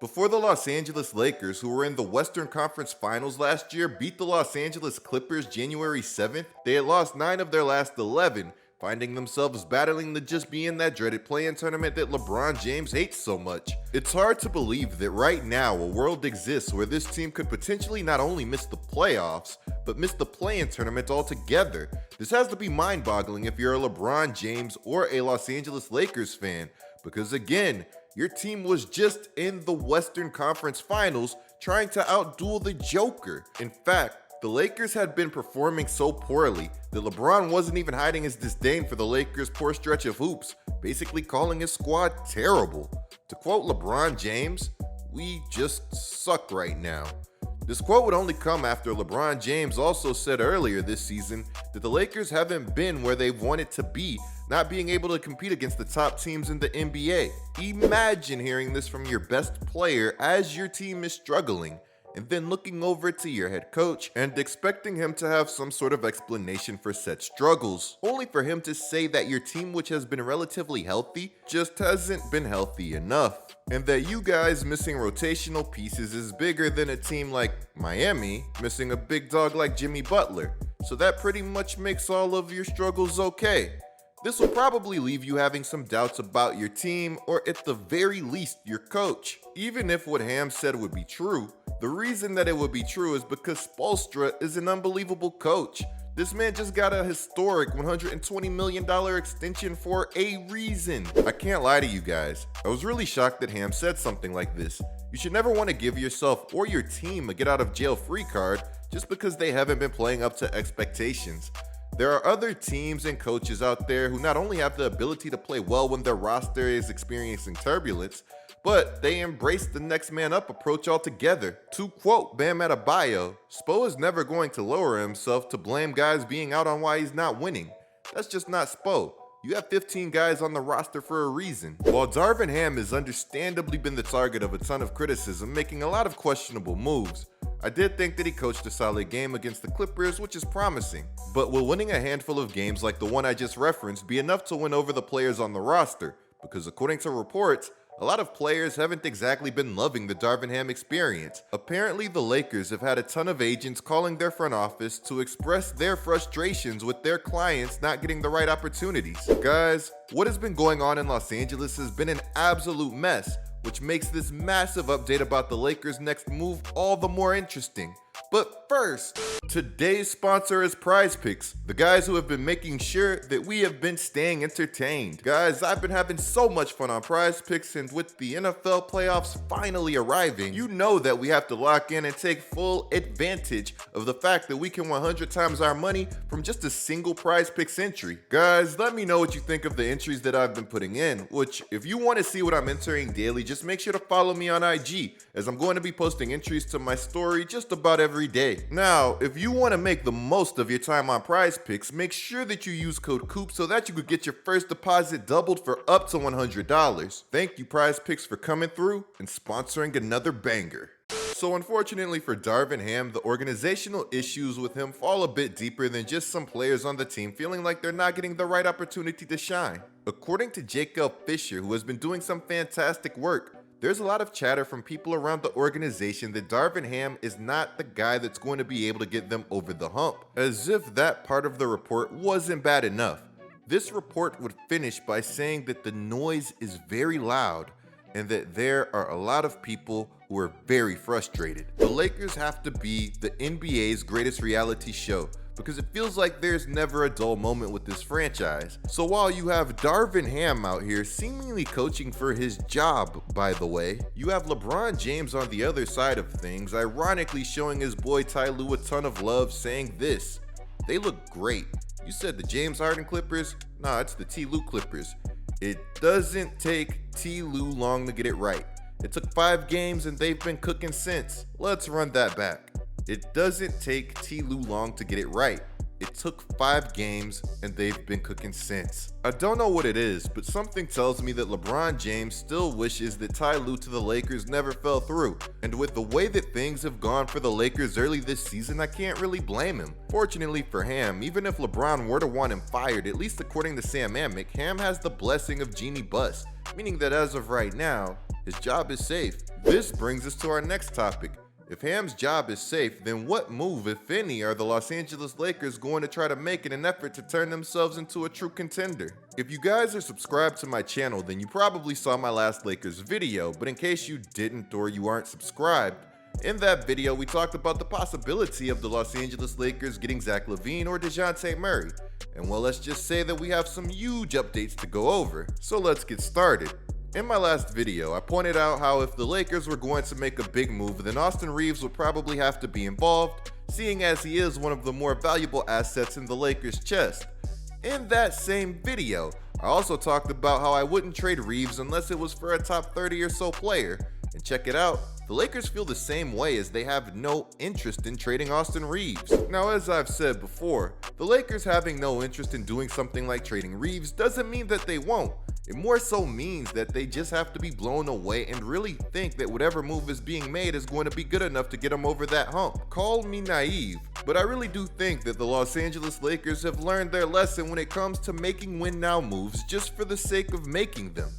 Before the Los Angeles Lakers, who were in the Western Conference Finals last year, beat the Los Angeles Clippers January 7th, they had lost 9 of their last 11, finding themselves battling to just be in that dreaded play-in tournament that LeBron James hates so much. It's hard to believe that right now a world exists where this team could potentially not only miss the playoffs, but miss the play-in tournament altogether. This has to be mind-boggling if you're a LeBron James or a Los Angeles Lakers fan, because again, your team was just in the Western Conference Finals trying to outduel the Joker. In fact, the Lakers had been performing so poorly that LeBron wasn't even hiding his disdain for the Lakers' poor stretch of hoops, basically calling his squad terrible. To quote LeBron James, "We just suck right now." This quote would only come after LeBron James also said earlier this season that the Lakers haven't been where they've wanted to be, not being able to compete against the top teams in the NBA. Imagine hearing this from your best player as your team is struggling, and then looking over to your head coach and expecting him to have some sort of explanation for said struggles, only for him to say that your team, which has been relatively healthy, just hasn't been healthy enough, and that you guys missing rotational pieces is bigger than a team like Miami missing a big dog like Jimmy Butler, so that pretty much makes all of your struggles okay. This will probably leave you having some doubts about your team, or at the very least, your coach. Even if what Ham said would be true, the reason that it would be true is because Spoelstra is an unbelievable coach. This man just got a historic $120 million extension for a reason. I can't lie to you guys, I was really shocked that Ham said something like this. You should never want to give yourself or your team a get out of jail free card just because they haven't been playing up to expectations. There are other teams and coaches out there who not only have the ability to play well when their roster is experiencing turbulence, but they embrace the next man up approach altogether. To quote Bam Adebayo, Spo is never going to lower himself to blame guys being out on why he's not winning. That's just not Spo. You have 15 guys on the roster for a reason. While Darvin Ham has understandably been the target of a ton of criticism, making a lot of questionable moves, I did think that he coached a solid game against the Clippers, which is promising. But will winning a handful of games like the one I just referenced be enough to win over the players on the roster? Because according to reports, a lot of players haven't exactly been loving the Darvin Ham experience. Apparently, the Lakers have had a ton of agents calling their front office to express their frustrations with their clients not getting the right opportunities. Guys, what has been going on in Los Angeles has been an absolute mess, which makes this massive update about the Lakers' next move all the more interesting. But first, today's sponsor is PrizePicks, the guys who have been making sure that we have been staying entertained. Guys, I've been having so much fun on PrizePicks, and with the NFL playoffs finally arriving, you know that we have to lock in and take full advantage of the fact that we can 100 times our money from just a single PrizePicks entry. Guys, let me know what you think of the entries that I've been putting in, which if you want to see what I'm entering daily, just make sure to follow me on IG, as I'm going to be posting entries to my story just about every day. Now, if you want to make the most of your time on PrizePicks, make sure that you use code COOP so that you could get your first deposit doubled for up to $100. Thank you, PrizePicks, for coming through and sponsoring another banger. So unfortunately for Darvin Ham, the organizational issues with him fall a bit deeper than just some players on the team feeling like they're not getting the right opportunity to shine. According to Jacob Fisher, who has been doing some fantastic work, there's a lot of chatter from people around the organization that Darvin Ham is not the guy that's going to be able to get them over the hump. As if that part of the report wasn't bad enough, this report would finish by saying that the noise is very loud and that there are a lot of people who are very frustrated. The Lakers have to be the NBA's greatest reality show, because it feels like there's never a dull moment with this franchise. So while you have Darvin Ham out here seemingly coaching for his job, by the way, you have LeBron James on the other side of things, ironically showing his boy Ty Lue a ton of love, saying this: "They look great. You said the James Harden Clippers? Nah, it's the T. Lue Clippers. It doesn't take T. Lue long to get it right. It took 5 games and they've been cooking since. Let's run that back. It doesn't take T. Lue long to get it right. It took 5 games and they've been cooking since." I don't know what it is, but something tells me that LeBron James still wishes that Ty Lue to the Lakers never fell through. And with the way that things have gone for the Lakers early this season, I can't really blame him. Fortunately for Ham, even if LeBron were to want him fired, at least according to Sam Amick, Ham has the blessing of Genie Bust, meaning that as of right now, his job is safe. This brings us to our next topic. If Ham's job is safe, then what move, if any, are the Los Angeles Lakers going to try to make in an effort to turn themselves into a true contender? If you guys are subscribed to my channel, then you probably saw my last Lakers video, but in case you didn't or you aren't subscribed, in that video we talked about the possibility of the Los Angeles Lakers getting Zach LaVine or DeJounte Murray. And well, let's just say that we have some huge updates to go over, so let's get started. In my last video, I pointed out how if the Lakers were going to make a big move, then Austin Reaves would probably have to be involved, seeing as he is one of the more valuable assets in the Lakers' chest. In that same video, I also talked about how I wouldn't trade Reaves unless it was for a top 30 or so player. And check it out, the Lakers feel the same way, as they have no interest in trading Austin Reaves. Now, as I've said before, the Lakers having no interest in doing something like trading Reaves doesn't mean that they won't. It more so means that they just have to be blown away and really think that whatever move is being made is going to be good enough to get them over that hump. Call me naive, but I really do think that the Los Angeles Lakers have learned their lesson when it comes to making win-now moves just for the sake of making them.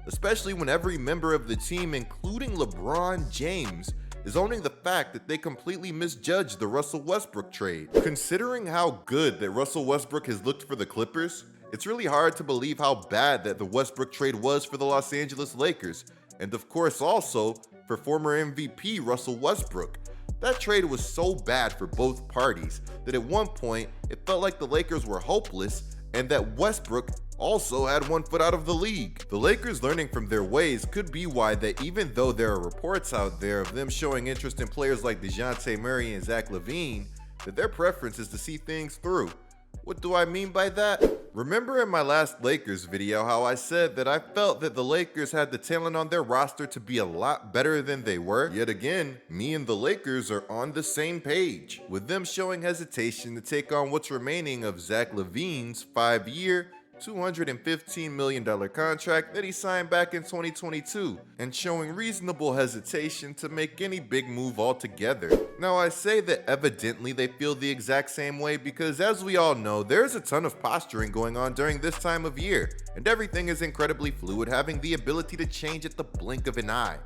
Especially when every member of the team, including LeBron James, is owning the fact that they completely misjudged the Russell Westbrook trade. Considering how good that Russell Westbrook has looked for the Clippers, it's really hard to believe how bad that the Westbrook trade was for the Los Angeles Lakers, and of course also for former MVP Russell Westbrook. That trade was so bad for both parties that at one point it felt like the Lakers were hopeless and that Westbrook also had one foot out of the league. The Lakers learning from their ways could be why that even though there are reports out there of them showing interest in players like DeJounte Murray and Zach LaVine, that their preference is to see things through. What do I mean by that? Remember in my last Lakers video how I said that I felt that the Lakers had the talent on their roster to be a lot better than they were? Yet again, me and the Lakers are on the same page, with them showing hesitation to take on what's remaining of Zach LaVine's 5-year, $215 million contract that he signed back in 2022, and showing reasonable hesitation to make any big move altogether. Now, I say that evidently they feel the exact same way because, as we all know, there's a ton of posturing going on during this time of year, and everything is incredibly fluid, having the ability to change at the blink of an eye.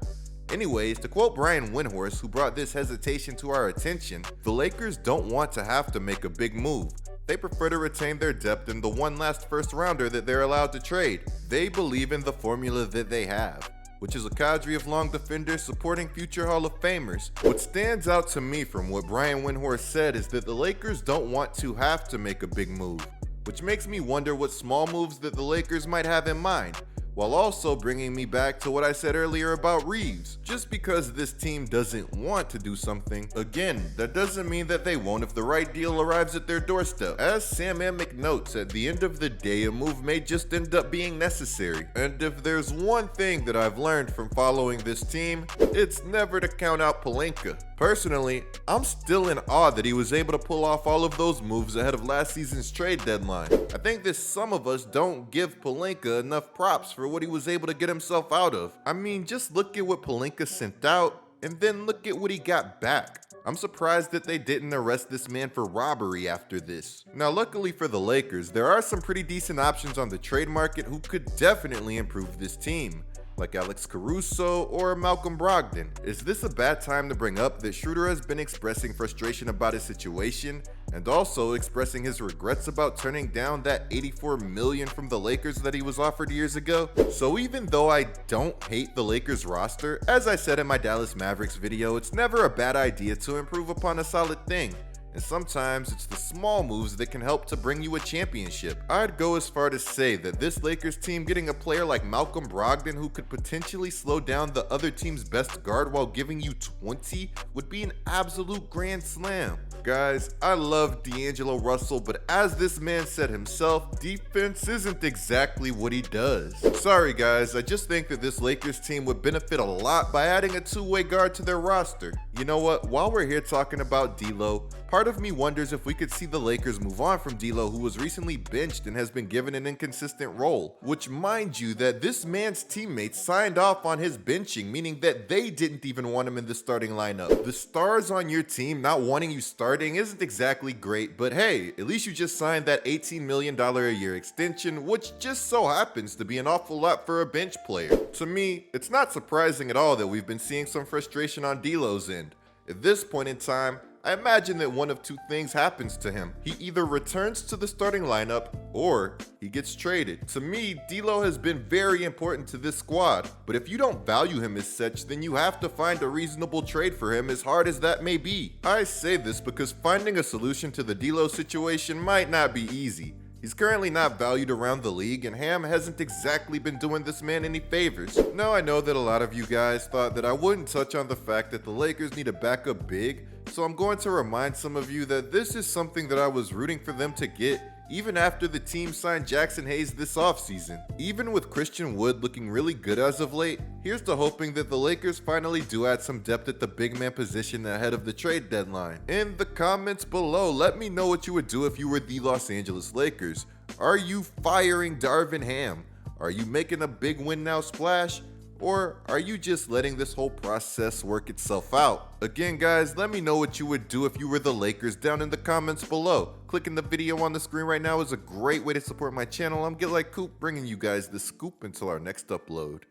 Anyways, to quote Brian Windhorst, who brought this hesitation to our attention, the Lakers don't want to have to make a big move. They prefer to retain their depth in the one last first rounder that they're allowed to trade. They believe in the formula that they have, which is a cadre of long defenders supporting future Hall of Famers. What stands out to me from what Brian Windhorst said is that the Lakers don't want to have to make a big move, which makes me wonder what small moves that the Lakers might have in mind, while also bringing me back to what I said earlier about Reaves. Just because this team doesn't want to do something, again, that doesn't mean that they won't if the right deal arrives at their doorstep. As Sam Amick notes, at the end of the day, a move may just end up being necessary. And if there's one thing that I've learned from following this team, it's never to count out Pelinka. Personally, I'm still in awe that he was able to pull off all of those moves ahead of last season's trade deadline. I think that some of us don't give Pelinka enough props for what he was able to get himself out of. I mean, just look at what Pelinka sent out, and then look at what he got back. I'm surprised that they didn't arrest this man for robbery after this. Now, luckily for the Lakers, there are some pretty decent options on the trade market who could definitely improve this team, like Alex Caruso or Malcolm Brogdon. Is this a bad time to bring up that Schroeder has been expressing frustration about his situation and also expressing his regrets about turning down that $84 million from the Lakers that he was offered years ago? So even though I don't hate the Lakers roster, as I said in my Dallas Mavericks video, it's never a bad idea to improve upon a solid thing. And sometimes it's the small moves that can help to bring you a championship. I'd go as far to say that this Lakers team getting a player like Malcolm Brogdon who could potentially slow down the other team's best guard while giving you 20 would be an absolute grand slam. Guys, I love D'Angelo Russell, but as this man said himself, defense isn't exactly what he does. Sorry guys, I just think that this Lakers team would benefit a lot by adding a two-way guard to their roster. You know what, while we're here talking about D'Lo, part of me wonders if we could see the Lakers move on from D'Lo, who was recently benched and has been given an inconsistent role. Which, mind you, that this man's teammates signed off on his benching, meaning that they didn't even want him in the starting lineup. The stars on your team not wanting you starting starting isn't exactly great, but hey, at least you just signed that $18 million a year extension, which just so happens to be an awful lot for a bench player. To me, it's not surprising at all that we've been seeing some frustration on D'Lo's end. At this point in time, I imagine that one of two things happens to him. He either returns to the starting lineup or he gets traded. To me, D'Lo has been very important to this squad, but if you don't value him as such, then you have to find a reasonable trade for him, as hard as that may be. I say this because finding a solution to the D'Lo situation might not be easy. He's currently not valued around the league, and Ham hasn't exactly been doing this man any favors. Now, I know that a lot of you guys thought that I wouldn't touch on the fact that the Lakers need a backup big, so I'm going to remind some of you that this is something that I was rooting for them to get even after the team signed Jackson Hayes this offseason. Even with Christian Wood looking really good as of late, here's to hoping that the Lakers finally do add some depth at the big man position ahead of the trade deadline. In the comments below, let me know what you would do if you were the Los Angeles Lakers. Are you firing Darvin Ham? Are you making a big win now splash? Or are you just letting this whole process work itself out? Again, guys, let me know what you would do if you were the Lakers down in the comments below. Clicking the video on the screen right now is a great way to support my channel. I'm GetLikeCoop, bringing you guys the scoop until our next upload.